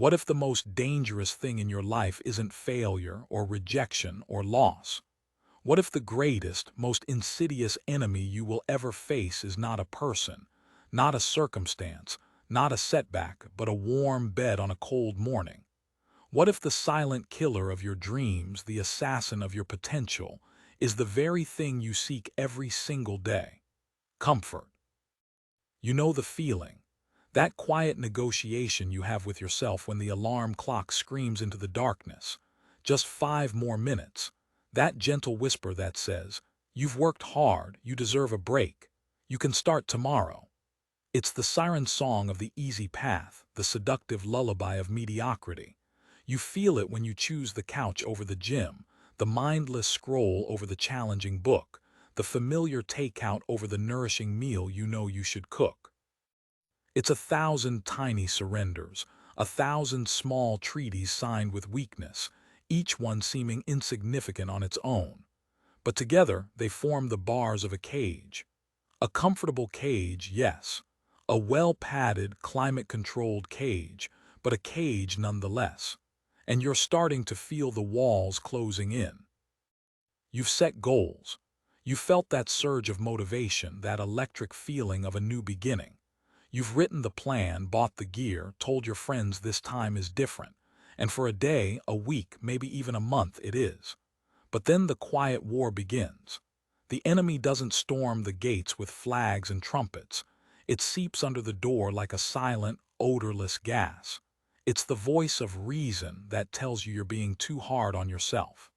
What if the most dangerous thing in your life isn't failure or rejection or loss? What if the greatest, most insidious enemy you will ever face is not a person, not a circumstance, not a setback, but a warm bed on a cold morning? What if the silent killer of your dreams, the assassin of your potential, is the very thing you seek every single day? Comfort. You know the feeling. That quiet negotiation you have with yourself when the alarm clock screams into the darkness. Just 5 more minutes. That gentle whisper that says, "You've worked hard, you deserve a break. You can start tomorrow." It's the siren song of the easy path, the seductive lullaby of mediocrity. You feel it when you choose the couch over the gym, the mindless scroll over the challenging book, the familiar takeout over the nourishing meal you know you should cook. It's 1,000 tiny surrenders, 1,000 small treaties signed with weakness, each one seeming insignificant on its own. But together they form the bars of a cage. A comfortable cage, yes. A well-padded, climate-controlled cage, but a cage nonetheless. And you're starting to feel the walls closing in. You've set goals. You felt that surge of motivation, that electric feeling of a new beginning. You've written the plan, bought the gear, told your friends this time is different. And for a day, a week, maybe even a month it is. But then the quiet war begins. The enemy doesn't storm the gates with flags and trumpets. It seeps under the door like a silent, odorless gas. It's the voice of reason that tells you you're being too hard on yourself.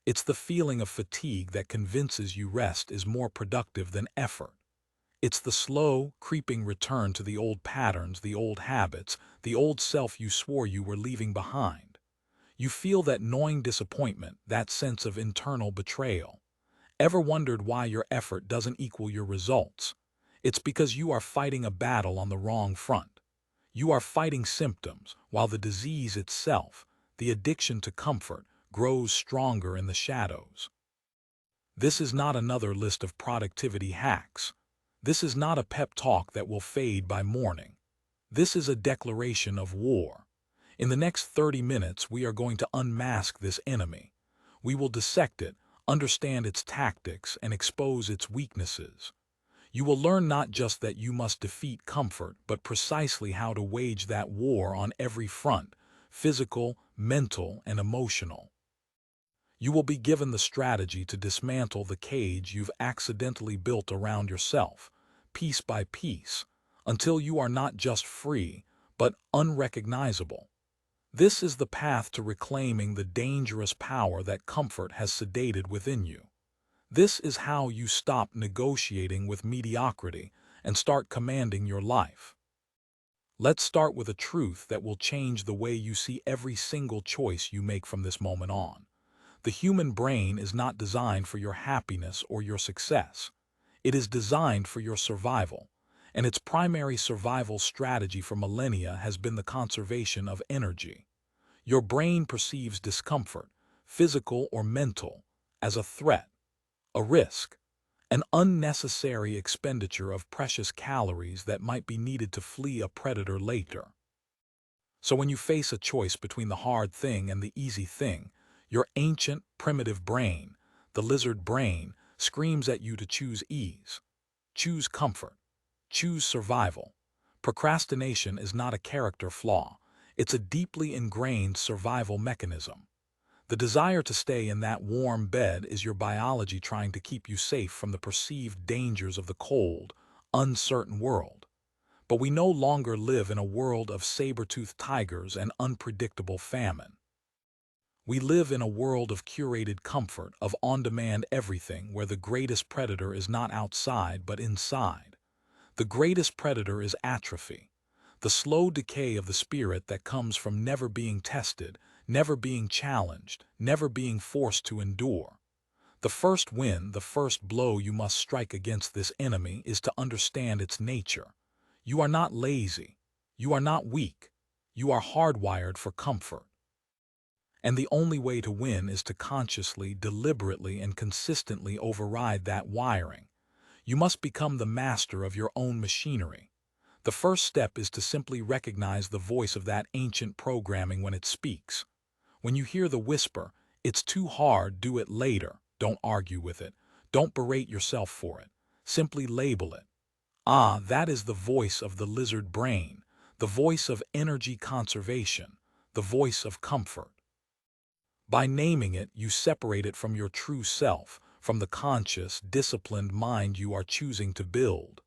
It's the feeling of fatigue that convinces you rest is more productive than effort. It's the slow, creeping return to the old patterns, the old habits, the old self you swore you were leaving behind. You feel that gnawing disappointment, that sense of internal betrayal. Ever wondered why your effort doesn't equal your results? It's because you are fighting a battle on the wrong front. You are fighting symptoms, while the disease itself, the addiction to comfort, grows stronger in the shadows. This is not another list of productivity hacks. This is not a pep talk that will fade by morning. This is a declaration of war. In the next 30 minutes, we are going to unmask this enemy. We will dissect it, understand its tactics, and expose its weaknesses. You will learn not just that you must defeat comfort, but precisely how to wage that war on every front, physical, mental, and emotional. You will be given the strategy to dismantle the cage you've accidentally built around yourself, piece by piece, until you are not just free, but unrecognizable. This is the path to reclaiming the dangerous power that comfort has sedated within you. This is how you stop negotiating with mediocrity and start commanding your life. Let's start with a truth that will change the way you see every single choice you make from this moment on. The human brain is not designed for your happiness or your success. It is designed for your survival, and its primary survival strategy for millennia has been the conservation of energy. Your brain perceives discomfort, physical or mental, as a threat, a risk, an unnecessary expenditure of precious calories that might be needed to flee a predator later. So when you face a choice between the hard thing and the easy thing, your ancient, primitive brain, the lizard brain, screams at you to choose ease. Choose comfort. Choose survival. Procrastination is not a character flaw. It's a deeply ingrained survival mechanism. The desire to stay in that warm bed is your biology trying to keep you safe from the perceived dangers of the cold, uncertain world. But we no longer live in a world of saber-toothed tigers and unpredictable famine. We live in a world of curated comfort, of on-demand everything, where the greatest predator is not outside but inside. The greatest predator is atrophy, the slow decay of the spirit that comes from never being tested, never being challenged, never being forced to endure. The first win, the first blow you must strike against this enemy is to understand its nature. You are not lazy. You are not weak. You are hardwired for comfort. And the only way to win is to consciously, deliberately, and consistently override that wiring. You must become the master of your own machinery. The first step is to simply recognize the voice of that ancient programming when it speaks. When you hear the whisper, "It's too hard, do it later," don't argue with it. Don't berate yourself for it. Simply label it. Ah, that is the voice of the lizard brain, the voice of energy conservation, the voice of comfort. By naming it, you separate it from your true self, from the conscious, disciplined mind you are choosing to build.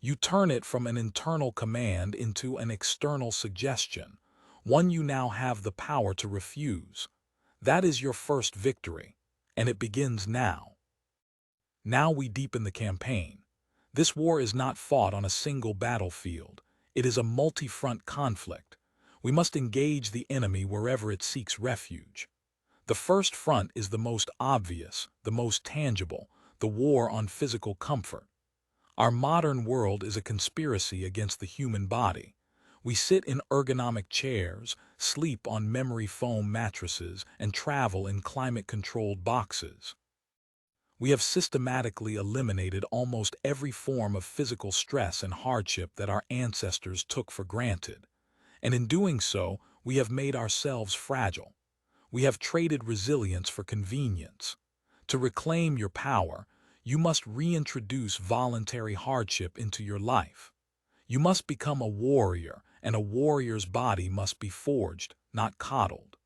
You turn it from an internal command into an external suggestion, one you now have the power to refuse. That is your first victory, and it begins now. Now we deepen the campaign. This war is not fought on a single battlefield. It is a multi-front conflict. We must engage the enemy wherever it seeks refuge. The first front is the most obvious, the most tangible, the war on physical comfort. Our modern world is a conspiracy against the human body. We sit in ergonomic chairs, sleep on memory foam mattresses, and travel in climate-controlled boxes. We have systematically eliminated almost every form of physical stress and hardship that our ancestors took for granted. And in doing so, we have made ourselves fragile. We have traded resilience for convenience. To reclaim your power, you must reintroduce voluntary hardship into your life. You must become a warrior, and a warrior's body must be forged, not coddled.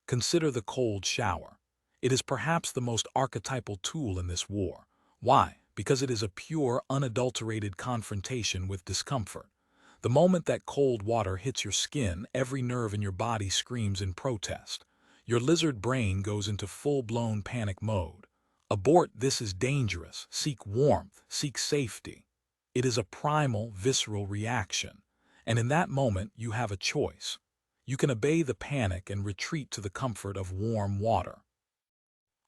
Consider the cold shower. It is perhaps the most archetypal tool in this war. Why? Because it is a pure, unadulterated confrontation with discomfort. The moment that cold water hits your skin, every nerve in your body screams in protest. Your lizard brain goes into full-blown panic mode. Abort, this is dangerous. Seek warmth, seek safety. It is a primal, visceral reaction. And in that moment, you have a choice. You can obey the panic and retreat to the comfort of warm water.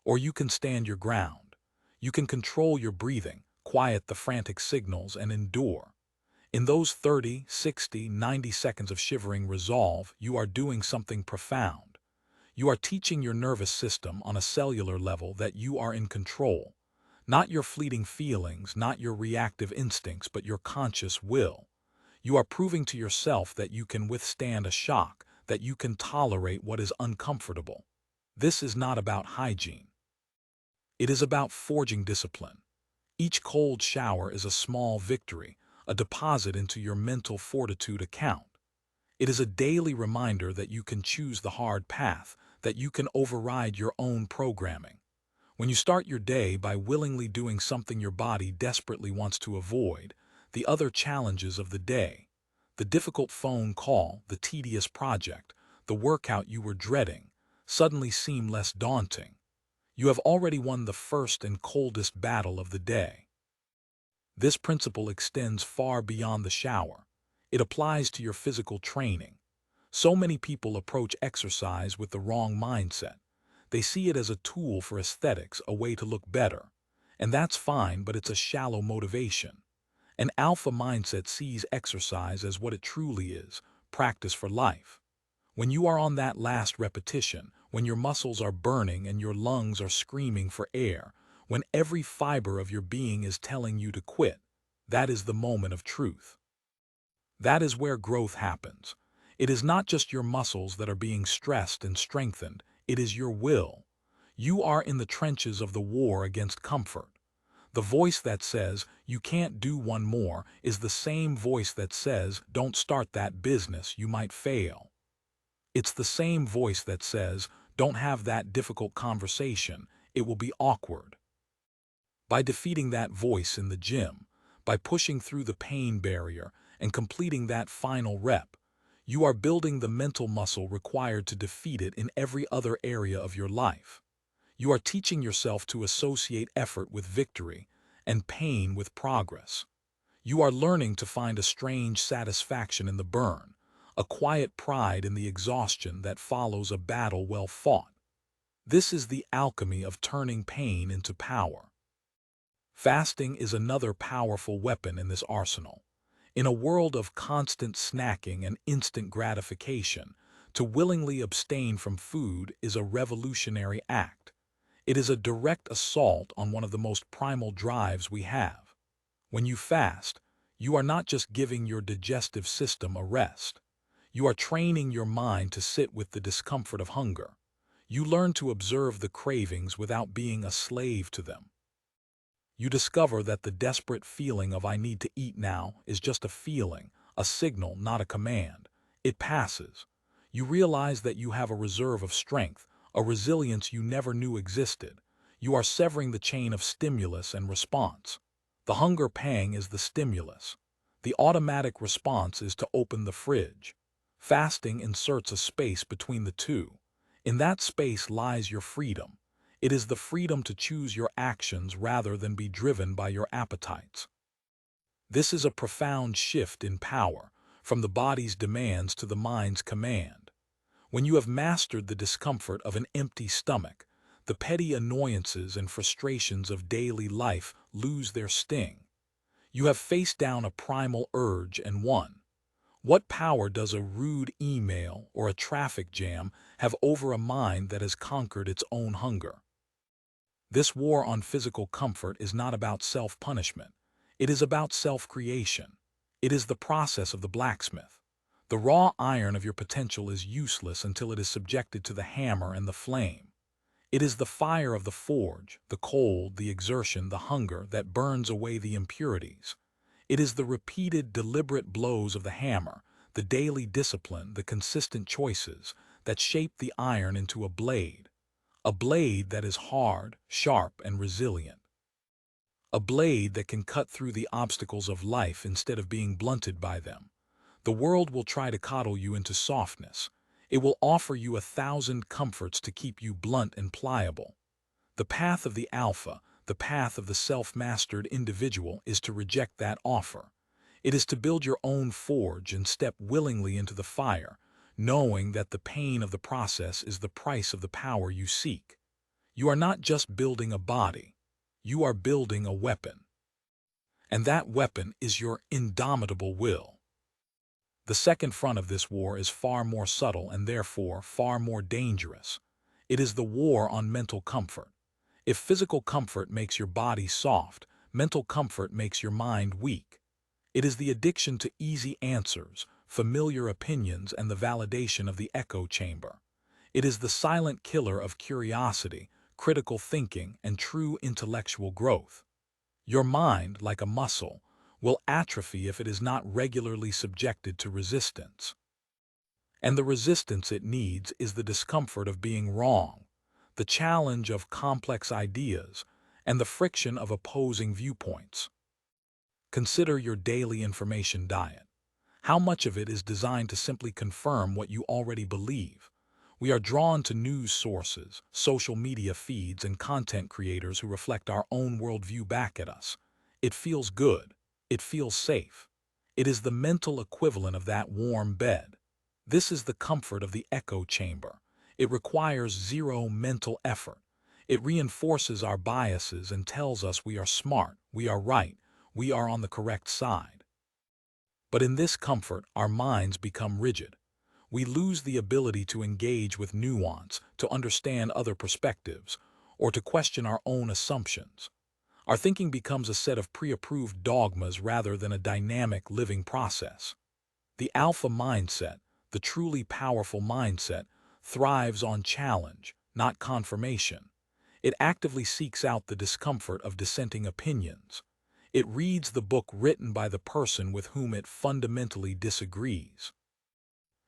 Or you can stand your ground. You can control your breathing, quiet the frantic signals, and endure. In those 30, 60, 90 seconds of shivering resolve, you are doing something profound. You are teaching your nervous system on a cellular level that you are in control. Not your fleeting feelings, not your reactive instincts, but your conscious will. You are proving to yourself that you can withstand a shock, that you can tolerate what is uncomfortable. This is not about hygiene. It is about forging discipline. Each cold shower is a small victory, a deposit into your mental fortitude account. It is a daily reminder that you can choose the hard path, that you can override your own programming. When you start your day by willingly doing something your body desperately wants to avoid, the other challenges of the day, the difficult phone call, the tedious project, the workout you were dreading, suddenly seem less daunting. You have already won the first and coldest battle of the day. This principle extends far beyond the shower. It applies to your physical training. So many people approach exercise with the wrong mindset. They see it as a tool for aesthetics, a way to look better. And that's fine, but it's a shallow motivation. An alpha mindset sees exercise as what it truly is, practice for life. When you are on that last repetition, when your muscles are burning and your lungs are screaming for air, when every fiber of your being is telling you to quit, that is the moment of truth. That is where growth happens. It is not just your muscles that are being stressed and strengthened, it is your will. You are in the trenches of the war against comfort. The voice that says, "You can't do one more," is the same voice that says, "Don't start that business, you might fail." It's the same voice that says, "Don't have that difficult conversation, it will be awkward." By defeating that voice in the gym, by pushing through the pain barrier and completing that final rep, you are building the mental muscle required to defeat it in every other area of your life. You are teaching yourself to associate effort with victory and pain with progress. You are learning to find a strange satisfaction in the burn, a quiet pride in the exhaustion that follows a battle well fought. This is the alchemy of turning pain into power. Fasting is another powerful weapon in this arsenal. In a world of constant snacking and instant gratification, to willingly abstain from food is a revolutionary act. It is a direct assault on one of the most primal drives we have. When you fast, You are not just giving your digestive system a rest. You are training your mind to sit with the discomfort of hunger. You learn to observe the cravings without being a slave to them. You discover that the desperate feeling of "I need to eat now" is just a feeling, a signal, not a command. It passes. You realize that you have a reserve of strength, a resilience you never knew existed. You are severing the chain of stimulus and response. The hunger pang is the stimulus. The automatic response is to open the fridge. Fasting inserts a space between the two. In that space lies your freedom. It is the freedom to choose your actions rather than be driven by your appetites. This is a profound shift in power, from the body's demands to the mind's command. When you have mastered the discomfort of an empty stomach, the petty annoyances and frustrations of daily life lose their sting. You have faced down a primal urge and won. What power does a rude email or a traffic jam have over a mind that has conquered its own hunger? This war on physical comfort is not about self-punishment. It is about self-creation. It is the process of the blacksmith. The raw iron of your potential is useless until it is subjected to the hammer and the flame. It is the fire of the forge, the cold, the exertion, the hunger that burns away the impurities. It is the repeated, deliberate blows of the hammer, the daily discipline, the consistent choices that shape the iron into a blade that is hard, sharp, and resilient. A blade that can cut through the obstacles of life instead of being blunted by them. The world will try to coddle you into softness. It will offer you 1,000 comforts to keep you blunt and pliable. The path of the alpha, the path of the self-mastered individual, is to reject that offer. It is to build your own forge and step willingly into the fire, knowing that the pain of the process is the price of the power you seek. You are not just building a body, you are building a weapon. And that weapon is your indomitable will. The second front of this war is far more subtle and therefore far more dangerous. It is the war on mental comfort. If physical comfort makes your body soft, mental comfort makes your mind weak. It is the addiction to easy answers, familiar opinions, and the validation of the echo chamber. It is the silent killer of curiosity, critical thinking, and true intellectual growth. Your mind, like a muscle, will atrophy if it is not regularly subjected to resistance. And the resistance it needs is the discomfort of being wrong, the challenge of complex ideas, and the friction of opposing viewpoints. Consider your daily information diet. How much of it is designed to simply confirm what you already believe? We are drawn to news sources, social media feeds, and content creators who reflect our own worldview back at us. It feels good. It feels safe. It is the mental equivalent of that warm bed. This is the comfort of the echo chamber. It requires zero mental effort. It reinforces our biases and tells us we are smart, we are right, we are on the correct side. But in this comfort, our minds become rigid. We lose the ability to engage with nuance, to understand other perspectives, or to question our own assumptions. Our thinking becomes a set of pre-approved dogmas rather than a dynamic living process. The alpha mindset, the truly powerful mindset, thrives on challenge, not confirmation. It actively seeks out the discomfort of dissenting opinions. It reads the book written by the person with whom it fundamentally disagrees.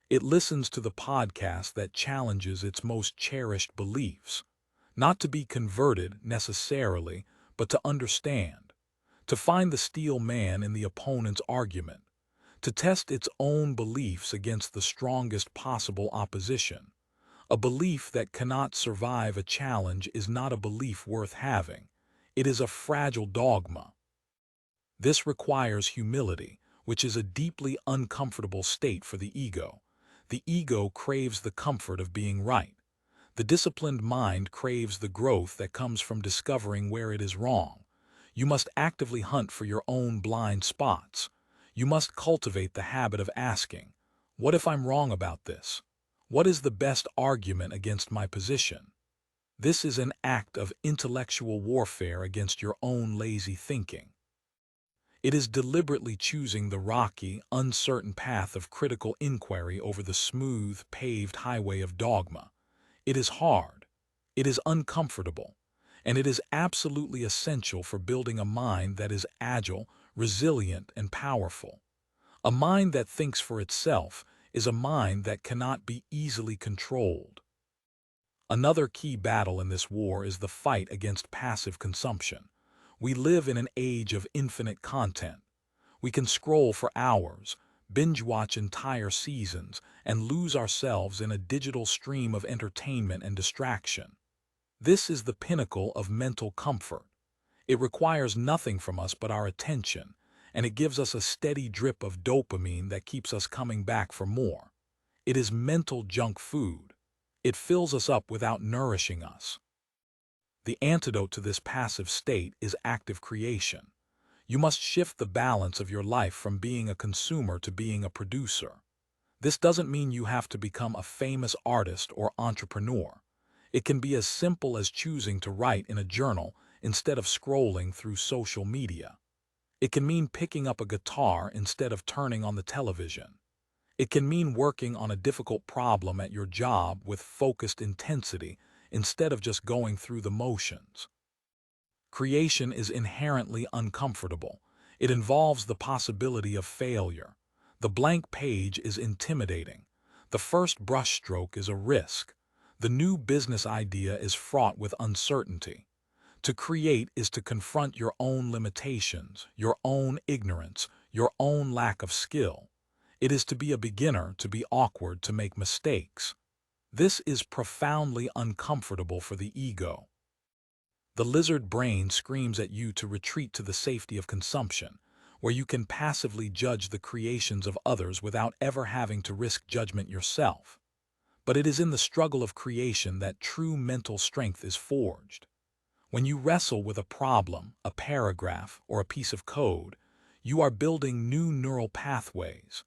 It listens to the podcast that challenges its most cherished beliefs, not to be converted necessarily, but to understand, to find the steel man in the opponent's argument, to test its own beliefs against the strongest possible opposition. A belief that cannot survive a challenge is not a belief worth having. It is a fragile dogma. This requires humility, which is a deeply uncomfortable state for the ego. The ego craves the comfort of being right. The disciplined mind craves the growth that comes from discovering where it is wrong. You must actively hunt for your own blind spots. You must cultivate the habit of asking, "What if I'm wrong about this? What is the best argument against my position?" This is an act of intellectual warfare against your own lazy thinking. It is deliberately choosing the rocky, uncertain path of critical inquiry over the smooth, paved highway of dogma. It is hard, it is uncomfortable, and it is absolutely essential for building a mind that is agile, resilient, and powerful. A mind that thinks for itself is a mind that cannot be easily controlled. Another key battle in this war is the fight against passive consumption. We live in an age of infinite content. We can scroll for hours, binge-watch entire seasons, and lose ourselves in a digital stream of entertainment and distraction. This is the pinnacle of mental comfort. It requires nothing from us but our attention, and it gives us a steady drip of dopamine that keeps us coming back for more. It is mental junk food. It fills us up without nourishing us. The antidote to this passive state is active creation. You must shift the balance of your life from being a consumer to being a producer. This doesn't mean you have to become a famous artist or entrepreneur. It can be as simple as choosing to write in a journal instead of scrolling through social media. It can mean picking up a guitar instead of turning on the television. It can mean working on a difficult problem at your job with focused intensity instead of just going through the motions. Creation is inherently uncomfortable. It involves the possibility of failure. The blank page is intimidating. The first brushstroke is a risk. The new business idea is fraught with uncertainty. To create is to confront your own limitations, your own ignorance, your own lack of skill. It is to be a beginner, to be awkward, to make mistakes. This is profoundly uncomfortable for the ego. The lizard brain screams at you to retreat to the safety of consumption, where you can passively judge the creations of others without ever having to risk judgment yourself. But it is in the struggle of creation that true mental strength is forged. When you wrestle with a problem, a paragraph, or a piece of code, you are building new neural pathways.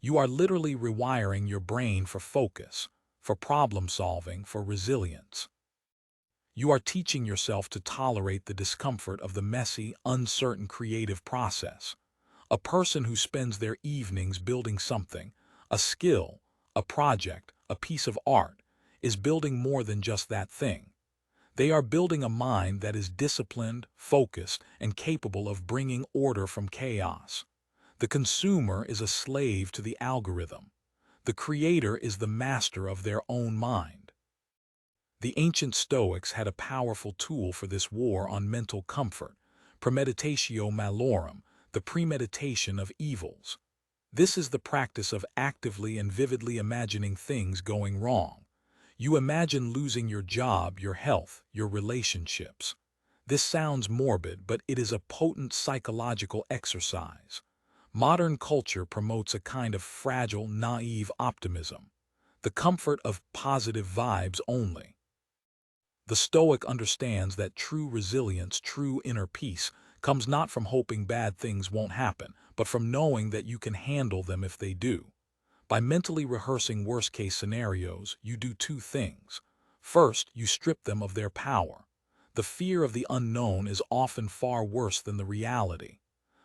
You are literally rewiring your brain for focus, for problem solving, for resilience. You are teaching yourself to tolerate the discomfort of the messy, uncertain creative process. A person who spends their evenings building something, a skill, a project, a piece of art, is building more than just that thing. They are building a mind that is disciplined, focused, and capable of bringing order from chaos. The consumer is a slave to the algorithm. The creator is the master of their own mind. The ancient Stoics had a powerful tool for this war on mental comfort, premeditatio malorum, the premeditation of evils. This is the practice of actively and vividly imagining things going wrong. You imagine losing your job, your health, your relationships. This sounds morbid, but it is a potent psychological exercise. Modern culture promotes a kind of fragile, naive optimism, the comfort of positive vibes only. The Stoic understands that true resilience, true inner peace, comes not from hoping bad things won't happen, but from knowing that you can handle them if they do. By mentally rehearsing worst-case scenarios, you do two things. First, you strip them of their power. The fear of the unknown is often far worse than the reality.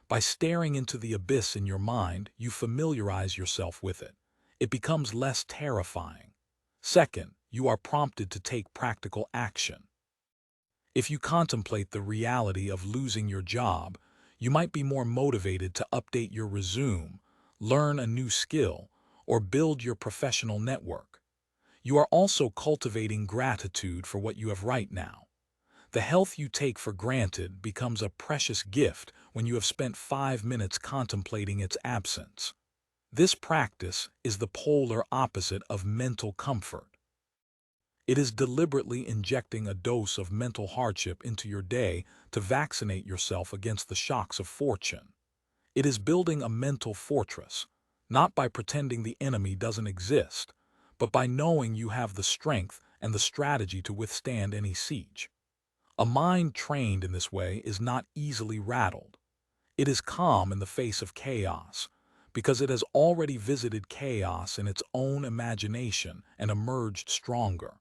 By staring into the abyss in your mind, you familiarize yourself with it. It becomes less terrifying. Second, you are prompted to take practical action. If you contemplate the reality of losing your job, you might be more motivated to update your resume, learn a new skill, or build your professional network. You are also cultivating gratitude for what you have right now. The health you take for granted becomes a precious gift when you have spent 5 minutes contemplating its absence. This practice is the polar opposite of mental comfort. It is deliberately injecting a dose of mental hardship into your day to vaccinate yourself against the shocks of fortune. It is building a mental fortress, not by pretending the enemy doesn't exist, but by knowing you have the strength and the strategy to withstand any siege. A mind trained in this way is not easily rattled. It is calm in the face of chaos, because it has already visited chaos in its own imagination and emerged stronger.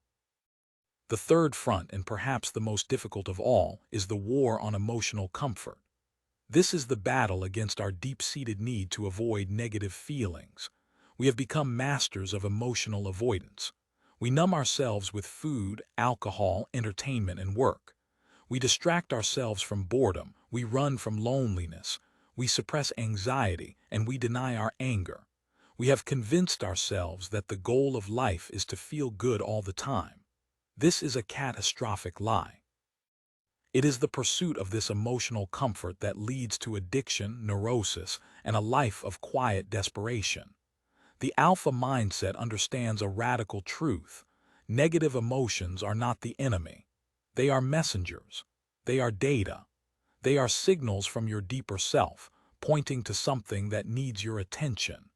The third front, and perhaps the most difficult of all, is the war on emotional comfort. This is the battle against our deep-seated need to avoid negative feelings. We have become masters of emotional avoidance. We numb ourselves with food, alcohol, entertainment, and work. We distract ourselves from boredom, we run from loneliness, we suppress anxiety, and we deny our anger. We have convinced ourselves that the goal of life is to feel good all the time. This is a catastrophic lie. It is the pursuit of this emotional comfort that leads to addiction, neurosis, and a life of quiet desperation. The alpha mindset understands a radical truth. Negative emotions are not the enemy. They are messengers. They are data. They are signals from your deeper self, pointing to something that needs your attention.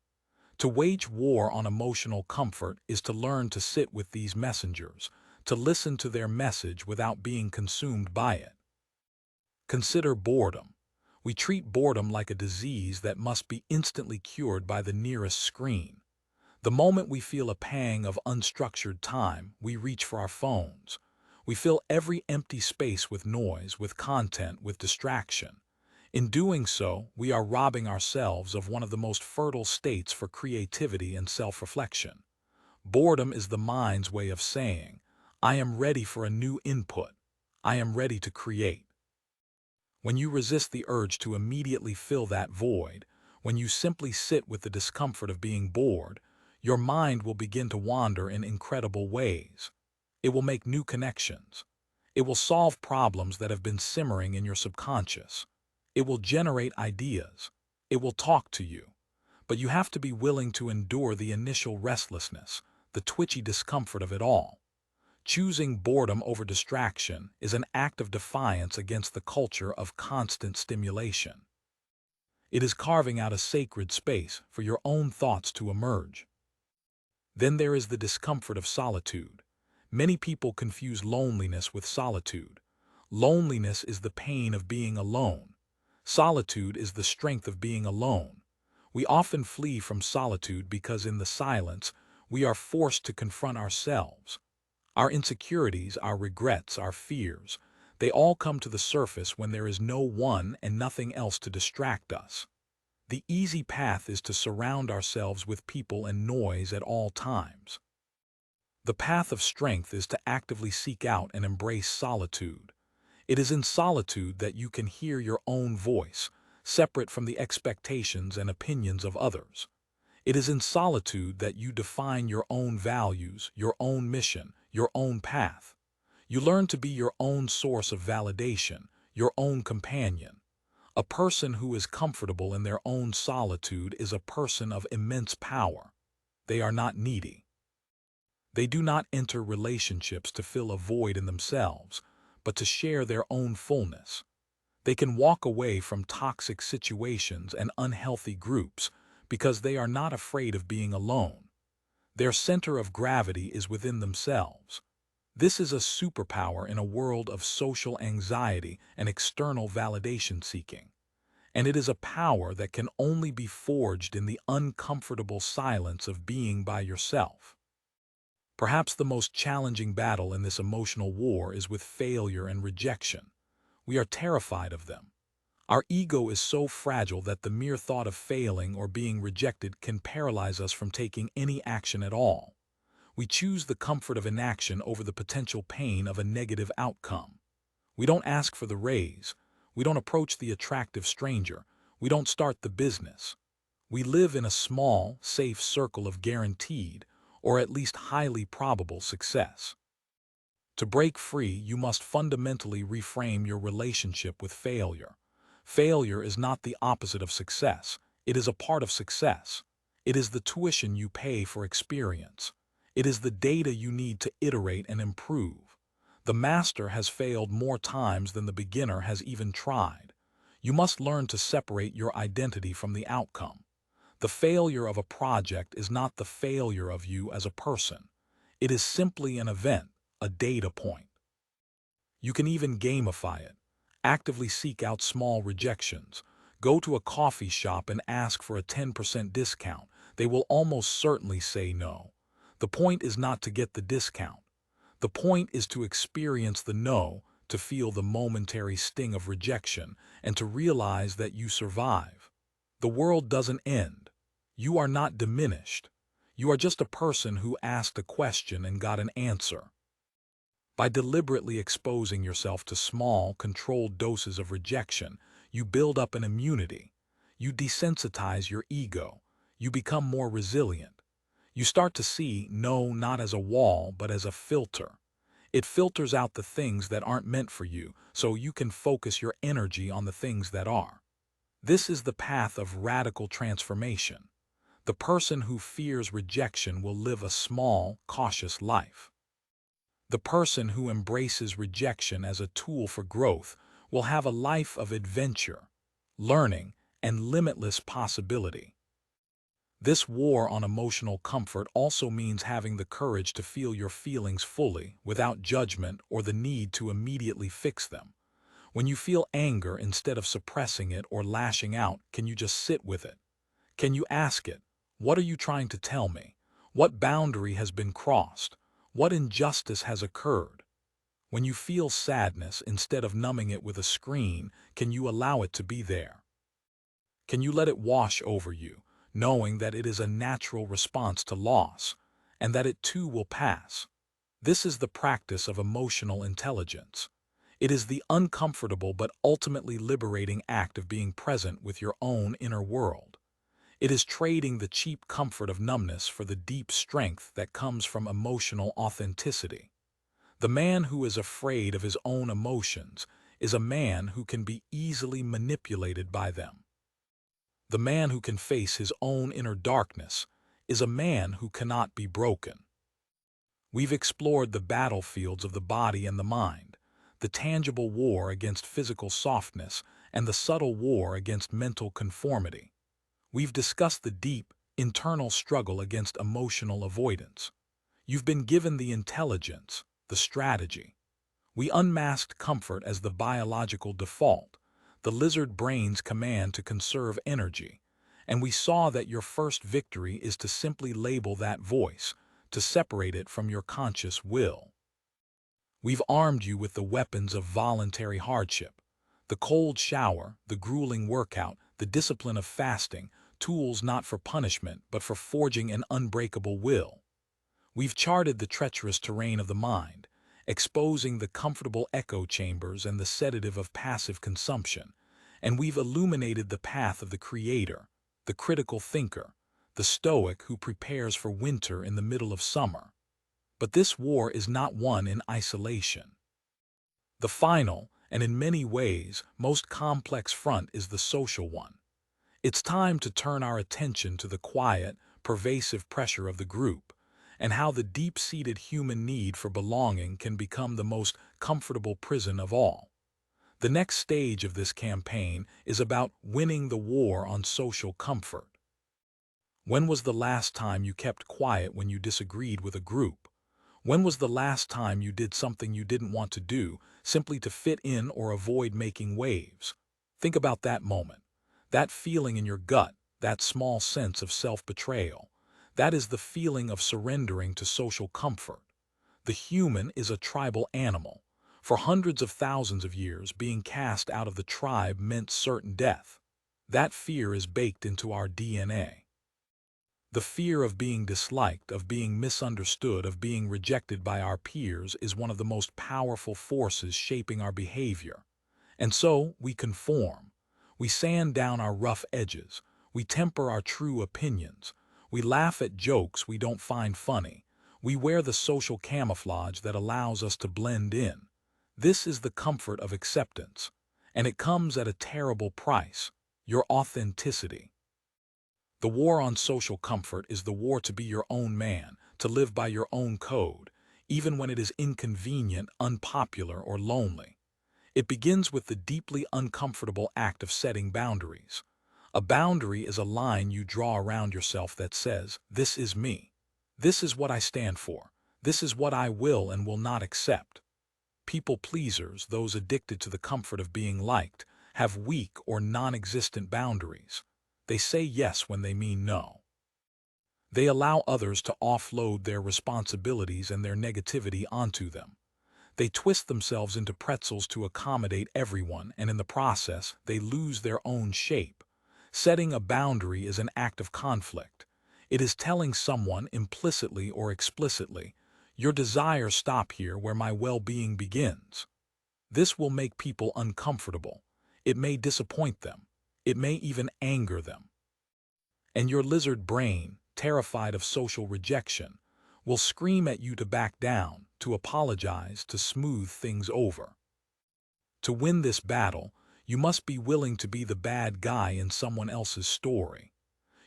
To wage war on emotional comfort is to learn to sit with these messengers, to listen to their message without being consumed by it. Consider boredom. We treat boredom like a disease that must be instantly cured by the nearest screen. The moment we feel a pang of unstructured time, we reach for our phones. We fill every empty space with noise, with content, with distraction. In doing so, we are robbing ourselves of one of the most fertile states for creativity and self-reflection. Boredom is the mind's way of saying, I am ready for a new input. I am ready to create. When you resist the urge to immediately fill that void, when you simply sit with the discomfort of being bored, your mind will begin to wander in incredible ways. It will make new connections. It will solve problems that have been simmering in your subconscious. It will generate ideas. It will talk to you. But you have to be willing to endure the initial restlessness, the twitchy discomfort of it all. Choosing boredom over distraction is an act of defiance against the culture of constant stimulation. It is carving out a sacred space for your own thoughts to emerge. Then there is the discomfort of solitude. Many people confuse loneliness with solitude. Loneliness is the pain of being alone. Solitude is the strength of being alone. We often flee from solitude because in the silence, we are forced to confront ourselves. Our insecurities, our regrets, our fears, they all come to the surface when there is no one and nothing else to distract us. The easy path is to surround ourselves with people and noise at all times. The path of strength is to actively seek out and embrace solitude. It is in solitude that you can hear your own voice, separate from the expectations and opinions of others. It is in solitude that you define your own values, your own mission, your own path. You learn to be your own source of validation, your own companion. A person who is comfortable in their own solitude is a person of immense power. They are not needy. They do not enter relationships to fill a void in themselves, but to share their own fullness. They can walk away from toxic situations and unhealthy groups because they are not afraid of being alone. Their center of gravity is within themselves. This is a superpower in a world of social anxiety and external validation seeking. And it is a power that can only be forged in the uncomfortable silence of being by yourself. Perhaps the most challenging battle in this emotional war is with failure and rejection. We are terrified of them. Our ego is so fragile that the mere thought of failing or being rejected can paralyze us from taking any action at all. We choose the comfort of inaction over the potential pain of a negative outcome. We don't ask for the raise. We don't approach the attractive stranger. We don't start the business. We live in a small, safe circle of guaranteed, or at least highly probable success. To break free, you must fundamentally reframe your relationship with failure. Failure is not the opposite of success. It is a part of success. It is the tuition you pay for experience. It is the data you need to iterate and improve. The master has failed more times than the beginner has even tried. You must learn to separate your identity from the outcome. The failure of a project is not the failure of you as a person. It is simply an event, a data point. You can even gamify it. Actively seek out small rejections. Go to a coffee shop and ask for a 10% discount. They will almost certainly say no. The point is not to get the discount. The point is to experience the no, to feel the momentary sting of rejection and to realize that you survive. The world doesn't end. You are not diminished. You are just a person who asked a question and got an answer. By deliberately exposing yourself to small, controlled doses of rejection, you build up an immunity. You desensitize your ego. You become more resilient. You start to see no not as a wall, but as a filter. It filters out the things that aren't meant for you, so you can focus your energy on the things that are. This is the path of radical transformation. The person who fears rejection will live a small, cautious life. The person who embraces rejection as a tool for growth will have a life of adventure, learning, and limitless possibility. This war on emotional comfort also means having the courage to feel your feelings fully, without judgment or the need to immediately fix them. When you feel anger, instead of suppressing it or lashing out, can you just sit with it? Can you ask it, "What are you trying to tell me? What boundary has been crossed? What injustice has occurred?" When you feel sadness, instead of numbing it with a screen, can you allow it to be there? Can you let it wash over you, knowing that it is a natural response to loss, and that it too will pass? This is the practice of emotional intelligence. It is the uncomfortable but ultimately liberating act of being present with your own inner world. It is trading the cheap comfort of numbness for the deep strength that comes from emotional authenticity. The man who is afraid of his own emotions is a man who can be easily manipulated by them. The man who can face his own inner darkness is a man who cannot be broken. We've explored the battlefields of the body and the mind, the tangible war against physical softness and the subtle war against mental conformity. We've discussed the deep, internal struggle against emotional avoidance. You've been given the intelligence, the strategy. We unmasked comfort as the biological default, the lizard brain's command to conserve energy, and we saw that your first victory is to simply label that voice, to separate it from your conscious will. We've armed you with the weapons of voluntary hardship, the cold shower, the grueling workout, the discipline of fasting, tools not for punishment but for forging an unbreakable will. We've charted the treacherous terrain of the mind, exposing the comfortable echo chambers and the sedative of passive consumption, and we've illuminated the path of the creator, the critical thinker, the stoic who prepares for winter in the middle of summer. But this war is not won in isolation. The final, and in many ways, most complex front is the social one. It's time to turn our attention to the quiet, pervasive pressure of the group, and how the deep-seated human need for belonging can become the most comfortable prison of all. The next stage of this campaign is about winning the war on social comfort. When was the last time you kept quiet when you disagreed with a group? When was the last time you did something you didn't want to do, simply to fit in or avoid making waves? Think about that moment. That feeling in your gut, that small sense of self-betrayal. That is the feeling of surrendering to social comfort. The human is a tribal animal. For hundreds of thousands of years, being cast out of the tribe meant certain death. That fear is baked into our DNA. The fear of being disliked, of being misunderstood, of being rejected by our peers is one of the most powerful forces shaping our behavior. And so, we conform. We sand down our rough edges. We temper our true opinions. We laugh at jokes we don't find funny. We wear the social camouflage that allows us to blend in. This is the comfort of acceptance. And it comes at a terrible price: your authenticity. The war on social comfort is the war to be your own man, to live by your own code, even when it is inconvenient, unpopular, or lonely. It begins with the deeply uncomfortable act of setting boundaries. A boundary is a line you draw around yourself that says, "This is me. This is what I stand for. This is what I will and will not accept." People pleasers, those addicted to the comfort of being liked, have weak or non-existent boundaries. They say yes when they mean no. They allow others to offload their responsibilities and their negativity onto them. They twist themselves into pretzels to accommodate everyone, and in the process, they lose their own shape. Setting a boundary is an act of conflict. It is telling someone, implicitly or explicitly, "Your desires stop here where my well-being begins." This will make people uncomfortable. It may disappoint them. It may even anger them. And your lizard brain, terrified of social rejection, will scream at you to back down, to apologize, to smooth things over. To win this battle, you must be willing to be the bad guy in someone else's story.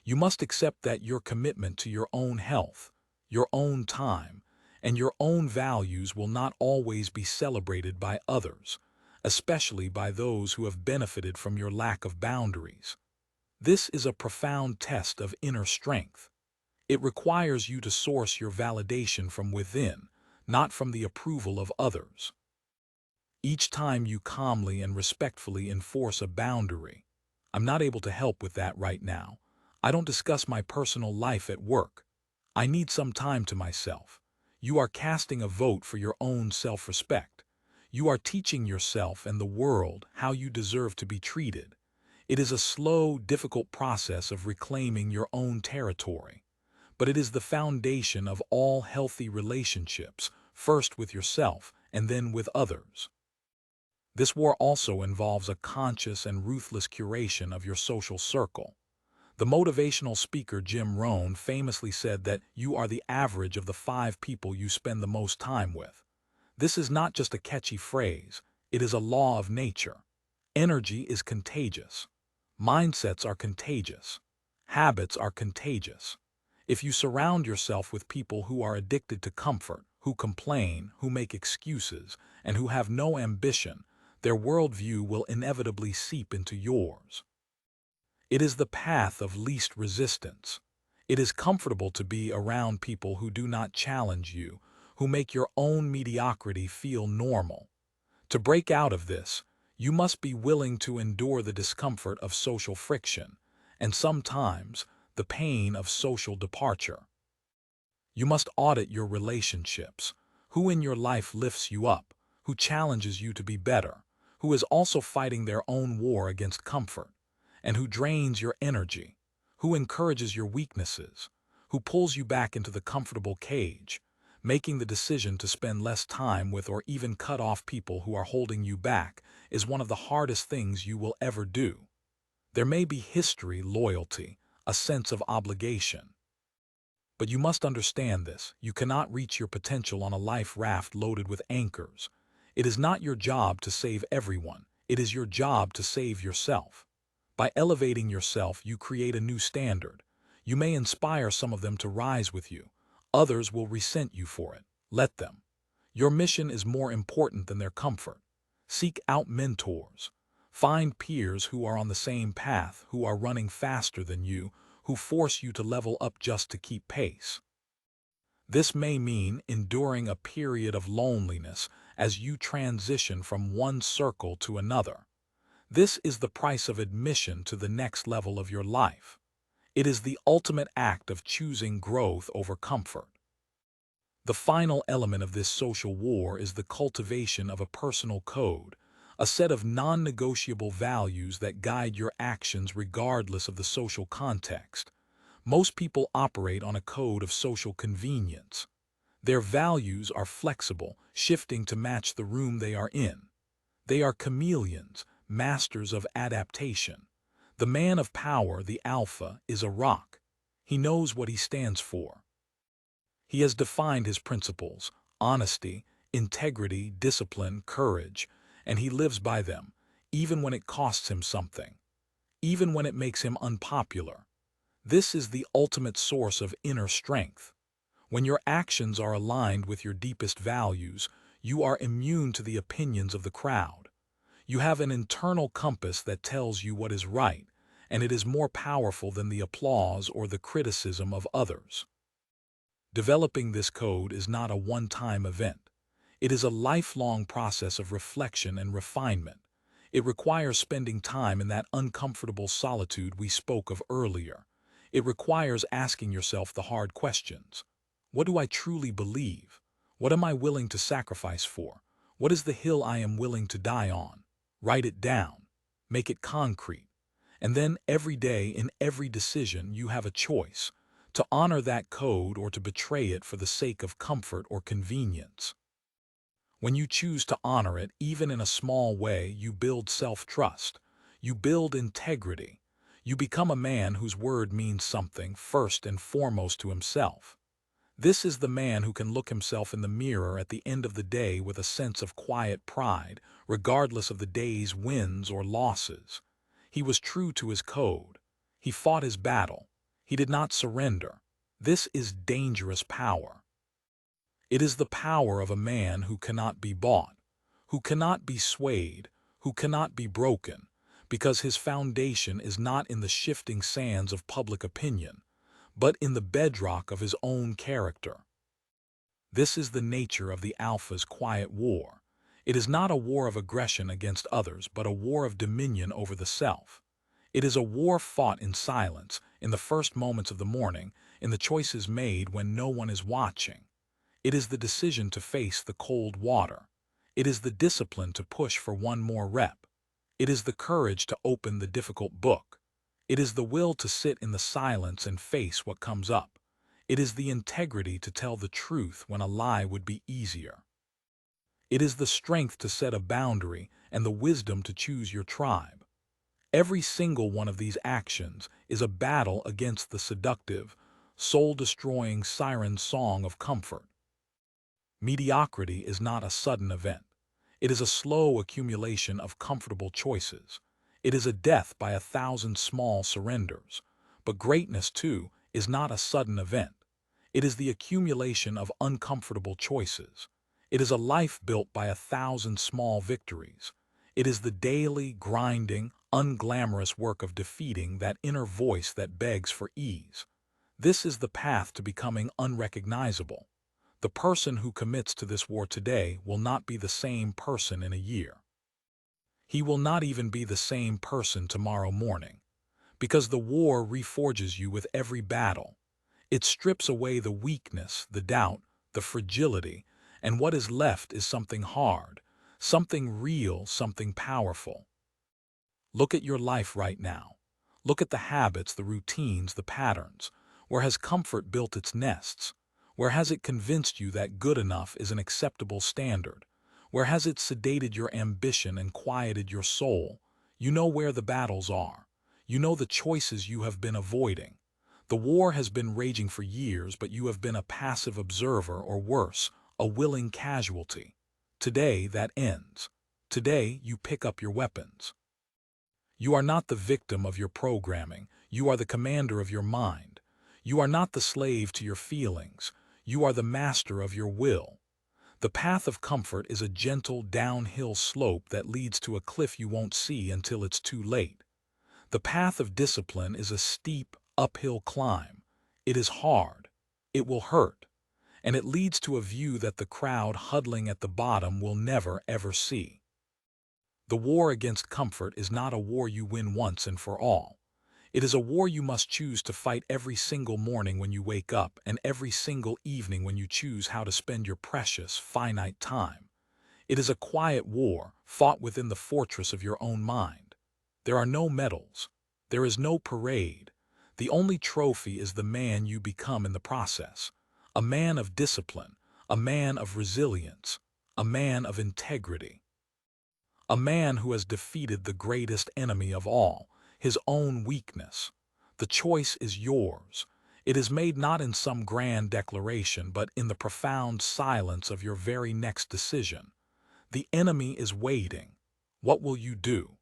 You must accept that your commitment to your own health, your own time, and your own values will not always be celebrated by others, especially by those who have benefited from your lack of boundaries. This is a profound test of inner strength. It requires you to source your validation from within, not from the approval of others. Each time you calmly and respectfully enforce a boundary, "I'm not able to help with that right now. I don't discuss my personal life at work. I need some time to myself." You are casting a vote for your own self-respect. You are teaching yourself and the world how you deserve to be treated. It is a slow, difficult process of reclaiming your own territory, but it is the foundation of all healthy relationships, first with yourself and then with others. This war also involves a conscious and ruthless curation of your social circle. The motivational speaker Jim Rohn famously said that you are the average of the 5 people you spend the most time with. This is not just a catchy phrase, it is a law of nature. Energy is contagious. Mindsets are contagious. Habits are contagious. If you surround yourself with people who are addicted to comfort, who complain, who make excuses, and who have no ambition, their worldview will inevitably seep into yours. It is the path of least resistance. It is comfortable to be around people who do not challenge you, who make your own mediocrity feel normal. To break out of this, you must be willing to endure the discomfort of social friction, and sometimes the pain of social departure. You must audit your relationships. Who in your life lifts you up, who challenges you to be better, who is also fighting their own war against comfort, and who drains your energy, who encourages your weaknesses, who pulls you back into the comfortable cage. Making the decision to spend less time with or even cut off people who are holding you back is one of the hardest things you will ever do. There may be history, loyalty, a sense of obligation. But you must understand this: you cannot reach your potential on a life raft loaded with anchors. It is not your job to save everyone. It is your job to save yourself. By elevating yourself, you create a new standard. You may inspire some of them to rise with you. Others will resent you for it. Let them. Your mission is more important than their comfort. Seek out mentors. Find peers who are on the same path, who are running faster than you, who force you to level up just to keep pace. This may mean enduring a period of loneliness as you transition from one circle to another. This is the price of admission to the next level of your life. It is the ultimate act of choosing growth over comfort. The final element of this social war is the cultivation of a personal code, a set of non-negotiable values that guide your actions regardless of the social context. Most people operate on a code of social convenience. Their values are flexible, shifting to match the room they are in. They are chameleons, masters of adaptation. The man of power, the alpha, is a rock. He knows what he stands for. He has defined his principles: honesty, integrity, discipline, courage, and he lives by them, even when it costs him something, even when it makes him unpopular. This is the ultimate source of inner strength. When your actions are aligned with your deepest values, you are immune to the opinions of the crowd. You have an internal compass that tells you what is right, and it is more powerful than the applause or the criticism of others. Developing this code is not a one-time event. It is a lifelong process of reflection and refinement. It requires spending time in that uncomfortable solitude we spoke of earlier. It requires asking yourself the hard questions. What do I truly believe? What am I willing to sacrifice for? What is the hill I am willing to die on? Write it down. Make it concrete. And then every day in every decision you have a choice, to honor that code or to betray it for the sake of comfort or convenience. When you choose to honor it, even in a small way, you build self-trust. You build integrity. You become a man whose word means something first and foremost to himself. This is the man who can look himself in the mirror at the end of the day with a sense of quiet pride, regardless of the day's wins or losses. He was true to his code. He fought his battle. He did not surrender. This is dangerous power. It is the power of a man who cannot be bought, who cannot be swayed, who cannot be broken, because his foundation is not in the shifting sands of public opinion, but in the bedrock of his own character. This is the nature of the Alpha's quiet war. It is not a war of aggression against others, but a war of dominion over the self. It is a war fought in silence, in the first moments of the morning, in the choices made when no one is watching. It is the decision to face the cold water. It is the discipline to push for one more rep. It is the courage to open the difficult book. It is the will to sit in the silence and face what comes up. It is the integrity to tell the truth when a lie would be easier. It is the strength to set a boundary and the wisdom to choose your tribe. Every single one of these actions is a battle against the seductive, soul-destroying siren song of comfort. Mediocrity is not a sudden event. It is a slow accumulation of comfortable choices. It is a death by 1,000 small surrenders. But greatness, too, is not a sudden event. It is the accumulation of uncomfortable choices. It is a life built by 1,000 small victories. It is the daily, grinding, unglamorous work of defeating that inner voice that begs for ease. This is the path to becoming unrecognizable. The person who commits to this war today will not be the same person in a year. He will not even be the same person tomorrow morning, because the war reforges you with every battle. It strips away the weakness, the doubt, the fragility, and what is left is something hard, something real, something powerful. Look at your life right now. Look at the habits, the routines, the patterns. Where has comfort built its nests? Where has it convinced you that good enough is an acceptable standard? Where has it sedated your ambition and quieted your soul? You know where the battles are. You know the choices you have been avoiding. The war has been raging for years, but you have been a passive observer, or worse, a willing casualty. Today, that ends. Today, you pick up your weapons. You are not the victim of your programming. You are the commander of your mind. You are not the slave to your feelings. You are the master of your will. The path of comfort is a gentle downhill slope that leads to a cliff you won't see until it's too late. The path of discipline is a steep, uphill climb. It is hard. It will hurt. And it leads to a view that the crowd huddling at the bottom will never, ever see. The war against comfort is not a war you win once and for all. It is a war you must choose to fight every single morning when you wake up and every single evening when you choose how to spend your precious, finite time. It is a quiet war fought within the fortress of your own mind. There are no medals. There is no parade. The only trophy is the man you become in the process. A man of discipline, a man of resilience, a man of integrity. A man who has defeated the greatest enemy of all, his own weakness. The choice is yours. It is made not in some grand declaration, but in the profound silence of your very next decision. The enemy is waiting. What will you do?